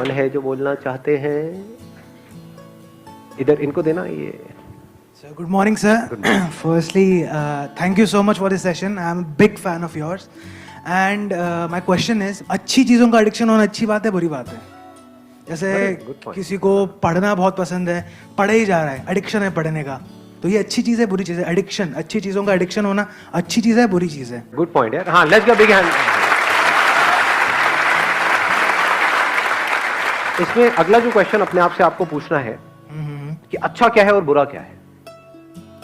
कौन है जो बोलना चाहते हैं? इधर इनको देना ये. So good morning, sir. Firstly, thank you so much for this session. I am a big fan of yours. And my question is, अच्छी चीज़ों का एडिक्शन होना अच्छी बात है, बुरी बात है? जैसे किसी को पढ़ना बहुत पसंद है, पढ़े ही जा रहा है, एडिक्शन है पढ़ने का, तो ये अच्छी चीज़ है बुरी चीज़ है? एडिक्शन, अच्छी चीज़ों का एडिक्शन होना अच्छी चीज़ है बुरी चीज़ है? गुड पॉइंट यार. हाँ, लेट्स गिव बिग हैंड. इसमें अगला जो क्वेश्चन अपने आप से आपको पूछना है कि अच्छा क्या है और बुरा क्या है.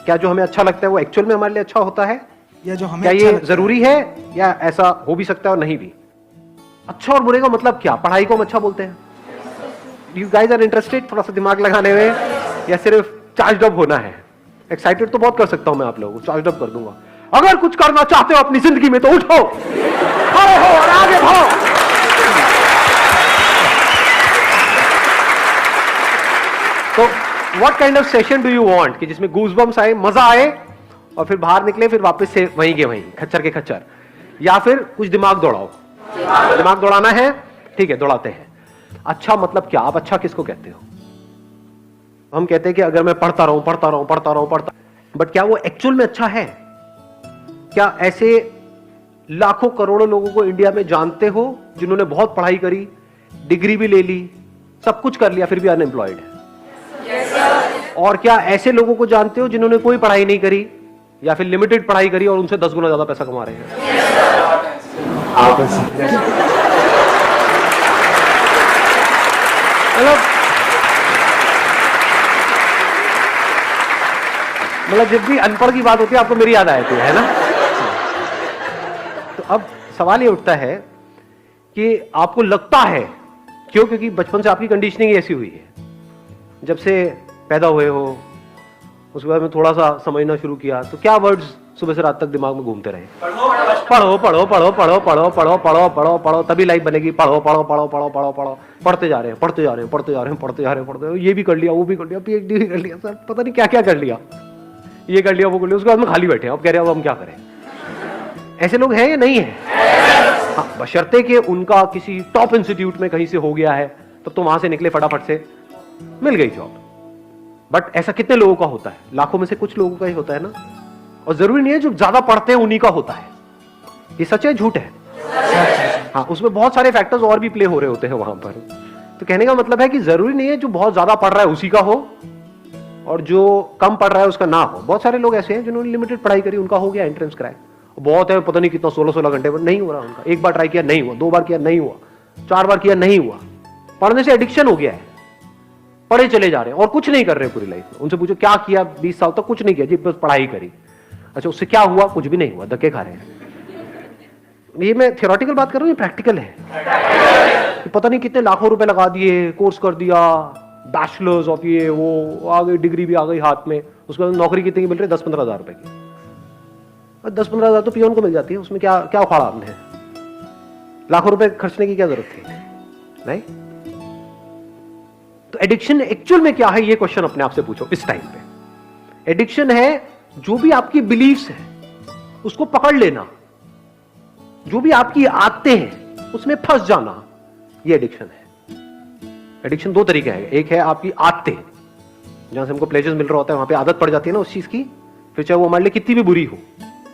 क्या जो हमें अच्छा लगता है वो एक्चुअल में हमारे लिए अच्छा होता है, या जो हमें क्या अच्छा ये जरूरी है, या ऐसा हो भी सकता है और नहीं भी? अच्छा और बुरे का मतलब क्या? पढ़ाई को हम अच्छा बोलते हैं? यू गाइज आर इंटरेस्टेड थोड़ा सा दिमाग लगाने में, या सिर्फ चार्ज अप होना है? एक्साइटेड तो बहुत कर सकता हूं मैं आप लोगों को, चार्ज अप कर दूंगा. अगर कुछ करना चाहते हो अपनी जिंदगी में तो उठो, खड़े हो और आगे बढ़ो. तो what kind of session do you want कि जिसमें गूज़बम्स आए, मजा आए और फिर बाहर निकले, फिर वापस से वहीं के वहीं खच्चर के खच्चर, या फिर कुछ दिमाग दौड़ाओ? दिमाग दौड़ाना है, ठीक है, दौड़ाते हैं. अच्छा मतलब क्या? आप अच्छा किसको कहते हो? हम कहते हैं कि अगर मैं पढ़ता रहूं, बट क्या वो एक्चुअल में अच्छा है? क्या ऐसे लाखों करोड़ों लोगों को इंडिया में जानते हो जिन्होंने बहुत पढ़ाई करी, डिग्री भी ले ली, सब कुछ कर लिया, फिर भी अनएम्प्लॉयड है? और क्या ऐसे लोगों को जानते हो जिन्होंने कोई पढ़ाई नहीं करी या फिर लिमिटेड पढ़ाई करी और उनसे 10 गुना ज्यादा पैसा कमा रहे हैं? मतलब जब भी अनपढ़ की बात होती है आपको मेरी याद आती है ना? तो अब सवाल ये उठता है कि आपको लगता है क्यों? क्योंकि बचपन से आपकी कंडीशनिंग ऐसी हुई है. जब से पैदा हुए हो उसके बाद में थोड़ा सा समझना शुरू किया तो क्या वर्ड्स सुबह से रात तक दिमाग में घूमते रहे? पढ़ो पढ़ो पढ़ो पढ़ो पढ़ो पढ़ो पढ़ो पढ़ो पढ़ो तभी लाइफ बनेगी. पढ़ो पढ़ो पढ़ो पढ़ो पढ़ो पढ़ो पढ़ते जा रहे हैं, पढ़ते जा रहे हैं, पढ़ते जा रहे हैं, पढ़ते जा रहे हैं, पढ़ते, ये भी कर लिया, वो भी कर लिया, PhD भी कर लिया, सर पता नहीं क्या क्या कर लिया, ये कर लिया, वो कर लिया, उसके बाद में खाली बैठे हैं. अब कह रहे हैं अब हम क्या करें? ऐसे लोग हैं या नहीं है? हाँ, बशर्ते कि उनका किसी टॉप इंस्टीट्यूट में कहीं से हो गया है, तब तो वहां से निकले फटाफट से, मिल गई जॉब. बट ऐसा कितने लोगों का होता है? लाखों में से कुछ लोगों का ही होता है ना. और जरूरी नहीं है जो ज्यादा पढ़ते हैं उन्हीं का होता है. ये सच है झूठ है? हाँ, उसमें बहुत सारे फैक्टर्स और भी प्ले हो रहे होते हैं वहां पर. तो कहने का मतलब है कि जरूरी नहीं है जो बहुत ज्यादा पढ़ रहा है उसी का हो और जो कम पढ़ रहा है उसका ना हो. बहुत सारे लोग ऐसे हैं जिन्होंने लिमिटेड पढ़ाई करी, उनका हो गया एंट्रेंस क्रैक. बहुत है, पता नहीं कितना 16-16 घंटे पर नहीं हो रहा उनका. एक बार ट्राई किया नहीं हुआ, 2 बार किया नहीं हुआ, 4 बार किया नहीं हुआ. पढ़ने से एडिक्शन हो गया है, पढ़े चले जा रहे हैं और कुछ नहीं कर रहे पूरी लाइफ में. उनसे पूछो क्या किया 20 साल तक? कुछ नहीं किया जी, बस पढ़ाई करी. अच्छा, उससे क्या हुआ? कुछ भी नहीं हुआ, धक्के खा रहे हैं. ये मैं थियोरेटिकल बात कर रहा हूँ, ये प्रैक्टिकल है. पता नहीं कितने लाखों रुपए लगा दिए, कोर्स कर दिया, बैचलर्स ऑफ ये वो, आ गई डिग्री भी आ गई हाथ में. उसके बाद नौकरी कितने की मिल रही है? 10-15 हजार रुपए की. 10-15 हजार तो पियोन को मिल जाती है. उसमें क्या क्या उखाड़ा आपने? लाखों रुपए खर्चने की क्या जरूरत थी? नहीं. तो एडिक्शन एक्चुअल में क्या है, ये क्वेश्चन अपने आप से पूछो इस टाइम पे. एडिक्शन है जो भी आपकी बिलीफ्स है उसको पकड़ लेना, जो भी आपकी आदतें हैं उसमें फंस जाना, ये एडिक्शन है. एडिक्शन 2 तरीके हैं. एक है आपकी आदतें, जहां से हमको प्लेजर्स मिल रहा होता है, वहां पे आदत पड़ जाती है ना उस चीज की. फिर चाहे वो हमारे लिए कितनी भी बुरी हो,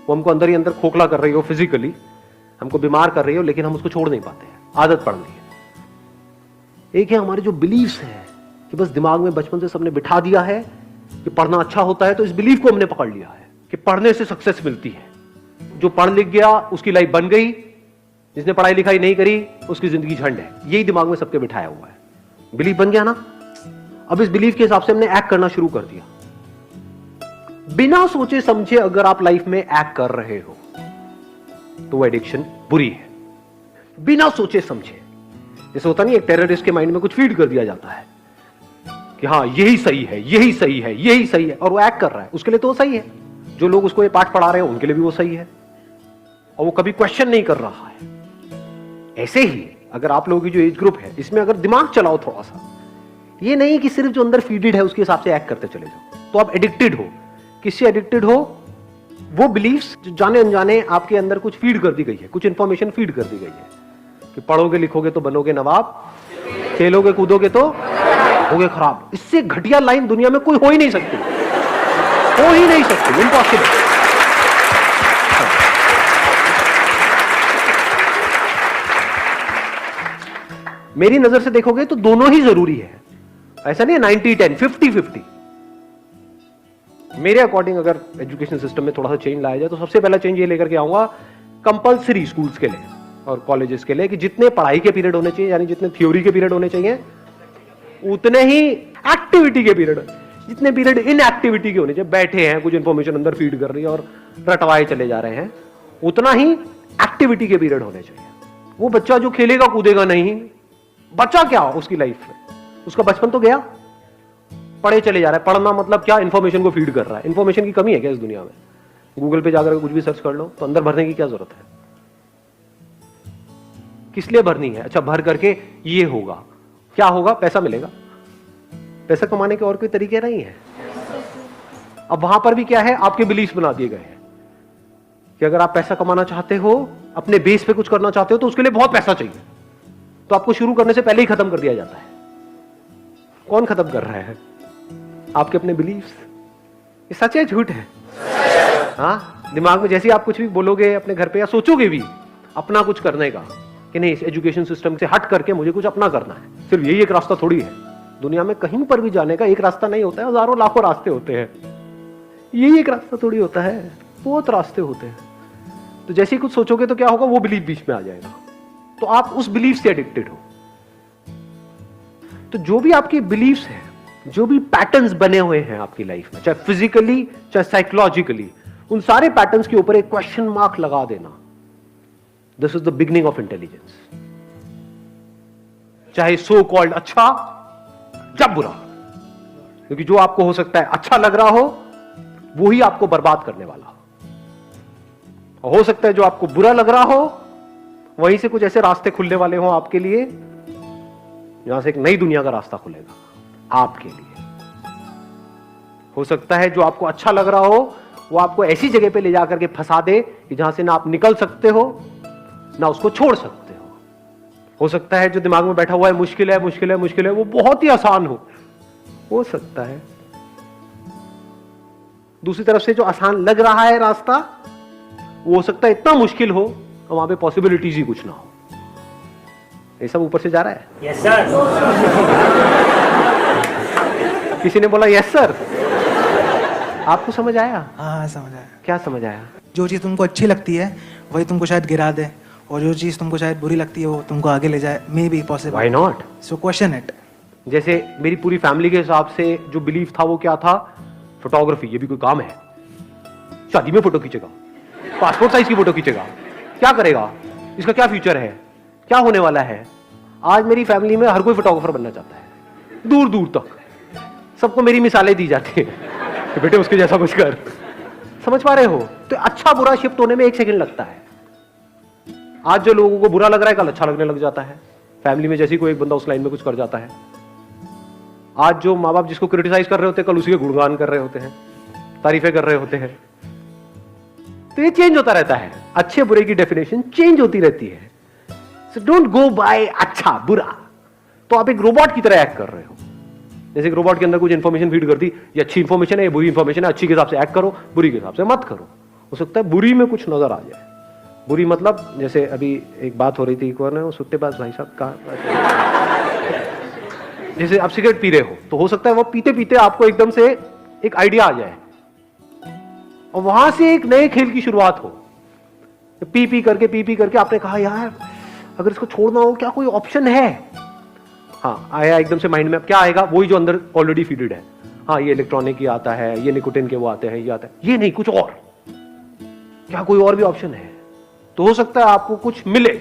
वो हमको अंदर ही अंदर खोखला कर रही हो, फिजिकली हमको बीमार कर रही हो, लेकिन हम उसको छोड़ नहीं पाते हैं, आदत पड़ गई है. एक है हमारे जो बिलीव्स हैं कि बस दिमाग में बचपन से सबने बिठा दिया है कि पढ़ना अच्छा होता है, तो इस बिलीफ को हमने पकड़ लिया है कि पढ़ने से सक्सेस मिलती है. जो पढ़ लिख गया उसकी लाइफ बन गई, जिसने पढ़ाई लिखाई नहीं करी उसकी जिंदगी झंड है. यही दिमाग में सबके बिठाया हुआ है. बिलीफ बन गया ना. अब इस बिलीफ के हिसाब से हमने एक्ट करना शुरू कर दिया. बिना सोचे समझे अगर आप लाइफ में एक्ट कर रहे हो तो वो एडिक्शन बुरी है. बिना सोचे समझे, जैसे होता नहीं, एक टेररिस्ट के माइंड में कुछ फीड कर दिया जाता है कि हाँ यही सही है, यही सही है, यही सही है, और वो एक्ट कर रहा है, उसके लिए तो वो सही है. जो लोग उसको ये पाठ पढ़ा रहे हैं उनके लिए भी वो सही है, और वो कभी क्वेश्चन नहीं कर रहा है. ऐसे ही अगर आप लोगों की जो एज ग्रुप है इसमें अगर दिमाग चलाओ थोड़ा सा, ये नहीं कि सिर्फ जो अंदर फीडेड है उसके हिसाब से एक्ट करते चले जाओ, तो आप एडिक्टेड हो. किससे एडिक्टेड हो? वो बिलीफ्स जो जाने अनजाने आपके अंदर कुछ फीड कर दी गई है, कुछ इंफॉर्मेशन फीड कर दी गई है कि पढ़ोगे लिखोगे तो बनोगे नवाब, खेलोगे कूदोगे तो होगे खराब। इससे घटिया लाइन दुनिया में कोई हो ही नहीं सकती, हो ही नहीं सकती, इम्पॉसिबल। मेरी नजर से देखोगे तो दोनों ही जरूरी है, ऐसा नहीं है 90-10, 50-50। मेरे अकॉर्डिंग अगर एजुकेशन सिस्टम में थोड़ा सा चेंज लाया जाए तो सबसे पहला चेंज ये लेकर के आऊंगा कंपलसरी स्कूल्स के लिए और कॉलेजेस के लिए कि जितने पढ़ाई के पीरियड होने चाहिए, यानी जितने थ्योरी के पीरियड होने चाहिए, उतने ही एक्टिविटी के पीरियड, जितने पीरियड इन एक्टिविटी के होने चाहिए, बैठे हैं कुछ इंफॉर्मेशन अंदर फीड कर रही है और रटवाए चले जा रहे हैं, उतना ही एक्टिविटी के पीरियड होने चाहिए। वो बच्चा जो खेलेगा कूदेगा नहीं, बच्चा क्या उसकी लाइफ में, उसका बचपन तो गया, पढ़े चले जा रहा है। पढ़ना मतलब क्या, इंफॉर्मेशन को फीड कर रहा है। इंफॉर्मेशन की कमी है क्या इस दुनिया में? गूगल पे जाकर कुछ भी सर्च कर लो तो अंदर भरने की क्या जरूरत है? किस लिए भरनी है? अच्छा, भर करके ये होगा, क्या होगा? पैसा मिलेगा। पैसा कमाने के और कोई तरीके नहीं है। अब वहां पर भी क्या है, आपके बिलीफ बना दिए गए हैं कि अगर आप पैसा कमाना चाहते हो, अपने बेस पे कुछ करना चाहते हो, तो उसके लिए बहुत पैसा चाहिए। तो आपको शुरू करने से पहले ही खत्म कर दिया जाता है। कौन खत्म कर रहा है? आपके अपने बिलीफ्स। ये सच है झूठ है? हाँ, दिमाग में जैसे आप कुछ भी बोलोगे अपने घर पे या सोचोगे भी अपना कुछ करने का कि नहीं, इस एजुकेशन सिस्टम से हट करके मुझे कुछ अपना करना है, सिर्फ यही एक रास्ता थोड़ी है। दुनिया में कहीं पर भी जाने का एक रास्ता नहीं होता है, हजारों लाखों रास्ते होते हैं। यही एक रास्ता थोड़ी होता है, बहुत रास्ते होते हैं। तो जैसे ही कुछ सोचोगे तो क्या होगा, वो बिलीफ बीच में आ जाएगा, तो आप उस बिलीफ से एडिक्टेड हो। तो जो भी आपके बिलीफ्स हैं, जो भी पैटर्न्स बने हुए हैं आपकी लाइफ में, चाहे फिजिकली चाहे साइकोलॉजिकली, उन सारे पैटर्न्स के ऊपर एक क्वेश्चन मार्क लगा देना। This is the beginning of intelligence. चाहे सो कॉल्ड अच्छा या बुरा, क्योंकि जो आपको हो सकता है अच्छा लग रहा हो, वो ही आपको बर्बाद करने वाला हो सकता है जो आपको बुरा लग रहा हो, वहीं से कुछ ऐसे रास्ते खुलने वाले हो आपके लिए, जहां से एक नई दुनिया का रास्ता खुलेगा आपके लिए। हो सकता है जो आपको अच्छा लग रहा हो, वो आपको ऐसी जगह पे ले जाकर के फंसा दे कि जहां से ना आप निकल सकते हो, ना उसको छोड़ सकते हो सकता है जो दिमाग में बैठा हुआ है मुश्किल है मुश्किल है मुश्किल है, वो बहुत ही आसान हो सकता है। दूसरी तरफ से जो आसान लग रहा है रास्ता, वो हो सकता है इतना मुश्किल हो और वहां पे पॉसिबिलिटीज ही कुछ ना हो। ये सब ऊपर से जा रहा है। Yes sir. किसी ने बोला यस सर। आपको समझ आया? हाँ समझ आया। क्या समझ आया? जो चीज़ तुमको अच्छी लगती है वही तुमको शायद गिरा दे, और जो चीज़ तुमको शायद बुरी लगती है वो तुमको आगे ले जाए। May be possible. Why not? So question it. जैसे मेरी पूरी फैमिली के हिसाब से जो बिलीफ था वो क्या था, फोटोग्राफी। ये भी कोई काम है? शादी में फोटो खींचेगा, पासपोर्ट साइज की फोटो खींचेगा, क्या करेगा, इसका क्या फ्यूचर है, क्या होने वाला है? आज मेरी फैमिली में हर कोई फोटोग्राफर बनना चाहता है, दूर दूर तक सबको मेरी मिसालें दी जाती है कि बेटे उसके जैसा कुछ कर। समझ पा रहे हो? तो अच्छा बुरा शिफ्ट होने में 1 सेकंड लगता है। आज जो लोगों को बुरा लग रहा है, कल अच्छा लगने लग जाता है। फैमिली में जैसे कोई एक बंदा उस लाइन में कुछ कर जाता है, आज जो माँ बाप जिसको क्रिटिसाइज कर रहे होते हैं, कल उसी के गुणगान कर रहे होते हैं, तारीफें कर रहे होते हैं। तो ये चेंज होता रहता है। अच्छे बुरे की डेफिनेशन चेंज होती रहती है। सो डोंट गो बाय अच्छा बुरा। तो आप एक रोबोट की तरह एक्ट कर रहे हो। जैसे एक रोबोट के अंदर कुछ इंफॉर्मेशन फीड कर दी, ये अच्छी इंफॉर्मेशन है, ये बुरी इंफॉर्मेशन है, अच्छी के हिसाब से एक्ट करो, बुरी के हिसाब से मत करो। हो सकता है बुरी में कुछ नजर आ जाए। बुरी मतलब जैसे अभी एक बात हो रही थी, कौन है वो सुट्टेबाज भाई साहब का, जैसे आप सिगरेट पी रहे हो, तो हो सकता है वो पीते पीते आपको एकदम से एक आइडिया आ जाए और वहां से एक नए खेल की शुरुआत हो। पी पी करके आपने कहा यार अगर इसको छोड़ना हो क्या कोई ऑप्शन है? हाँ आया एकदम से माइंड में। अब क्या आएगा? वही जो अंदर ऑलरेडी फीडेड है। हाँ ये इलेक्ट्रॉनिक ही आता है, ये निकोटिन के वो आते हैं, ये आता है, ये नहीं कुछ और। क्या कोई और भी ऑप्शन है? तो हो सकता है आपको कुछ मिले,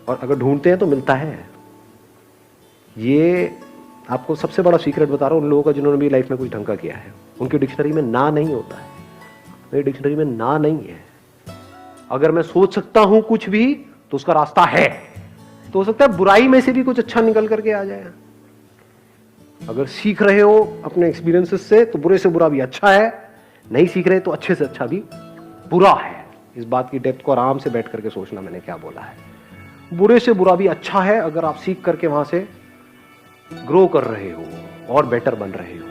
और अगर ढूंढते हैं तो मिलता है। ये आपको सबसे बड़ा सीक्रेट बता रहा हूं उन लोगों का जिन्होंने भी लाइफ में कुछ ढंग का किया है। उनकी डिक्शनरी में ना नहीं होता है, मेरी डिक्शनरी में ना नहीं है। अगर मैं सोच सकता हूं कुछ भी तो उसका रास्ता है। तो हो सकता है बुराई में से भी कुछ अच्छा निकल करके आ जाए। अगर सीख रहे हो अपने एक्सपीरियंसेस से तो बुरे से बुरा भी अच्छा है, नहीं सीख रहे तो अच्छे से अच्छा भी बुरा है। इस बात की डेप्थ को आराम से बैठ करके सोचना मैंने क्या बोला है। बुरे से बुरा भी अच्छा है अगर आप सीख करके वहां से ग्रो कर रहे हो और बेटर बन रहे हो,